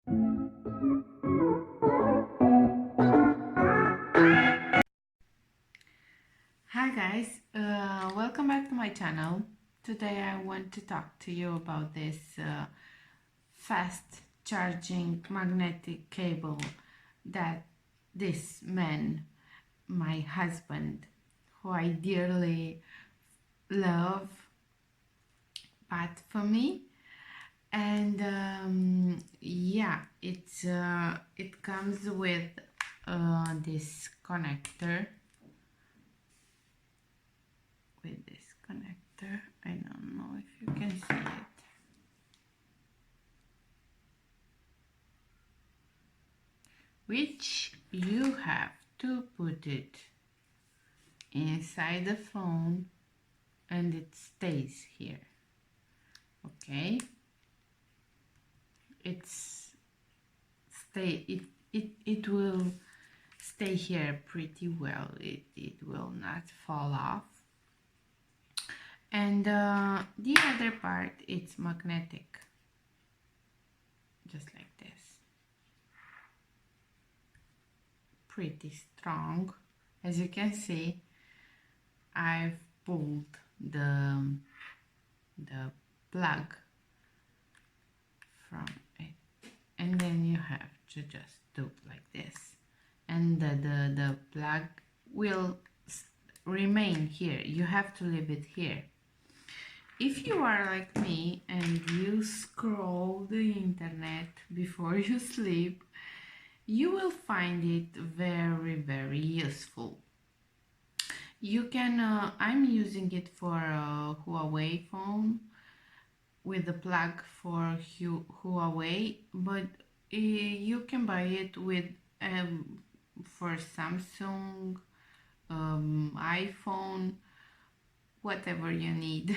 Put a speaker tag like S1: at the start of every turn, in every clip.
S1: Hi guys, welcome back to my channel. Today I want to talk to you about this fast charging magnetic cable that this man, my husband, who I dearly love, bought for me. And yeah, it comes with this connector. With this connector, I don't know if you can see it. Which you have to put it inside the phone and it stays here. Okay, it will stay here pretty well. It will not fall off. And the other part, it's magnetic, just like this. Pretty strong. As you can see, I've pulled the plug from it, and then you have to just do like this, and the plug will remain here. You have to leave it here. If you are like me and you scroll the internet before you sleep, you will find it very useful. You can, I'm using it for a Huawei phone with the plug for Huawei, but you can buy it with for Samsung, iPhone, whatever you need.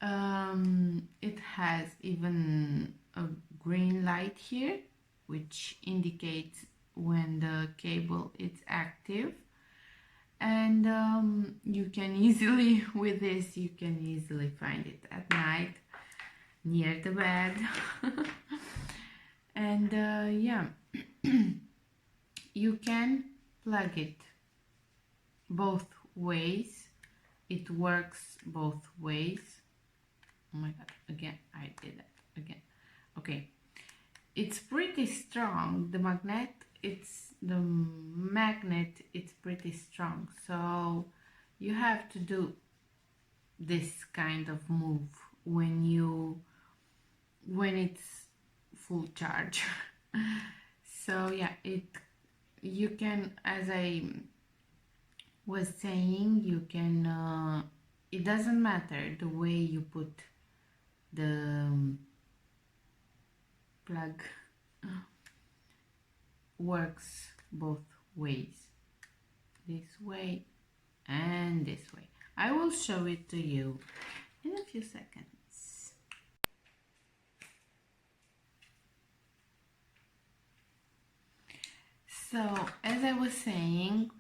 S1: It has even a green light here, which indicates when the cable is active. And you can easily, with this, you can easily find it at night near the bed. And yeah, you can plug it both ways. It works both ways. Oh my god, again, I did that again. Okay, it's pretty strong. The magnet, it's pretty strong, so you have to do this kind of move when it's full charge. So yeah, you can, as I was saying, you can it doesn't matter the way you put the plug, works both ways, this way and this way. I will show it to you in a few seconds. So as I was saying,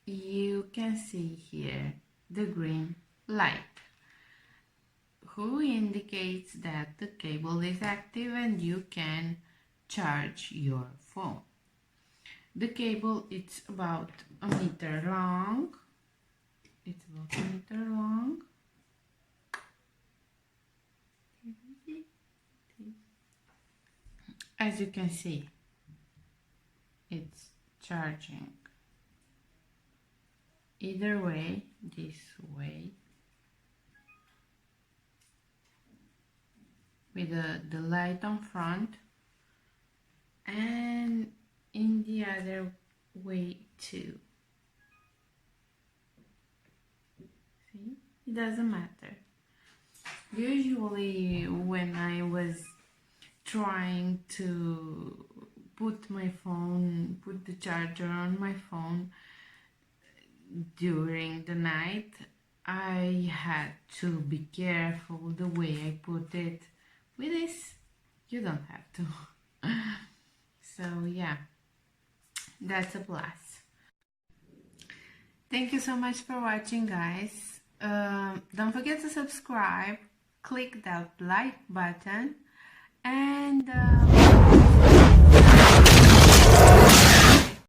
S1: you can see here the green light, who indicates that the cable is active and you can charge your phone. The cable, it's about a meter long. It's about a meter long. As you can see, it's charging either way, this way, with the light on front, and in the other way too. See, it doesn't matter. Usually when I was trying to put the charger on my phone during the night, I had to be careful the way I put it. With this, you don't have to. So yeah, that's a plus. Thank you so much for watching, guys. Don't forget to subscribe, click that like button, and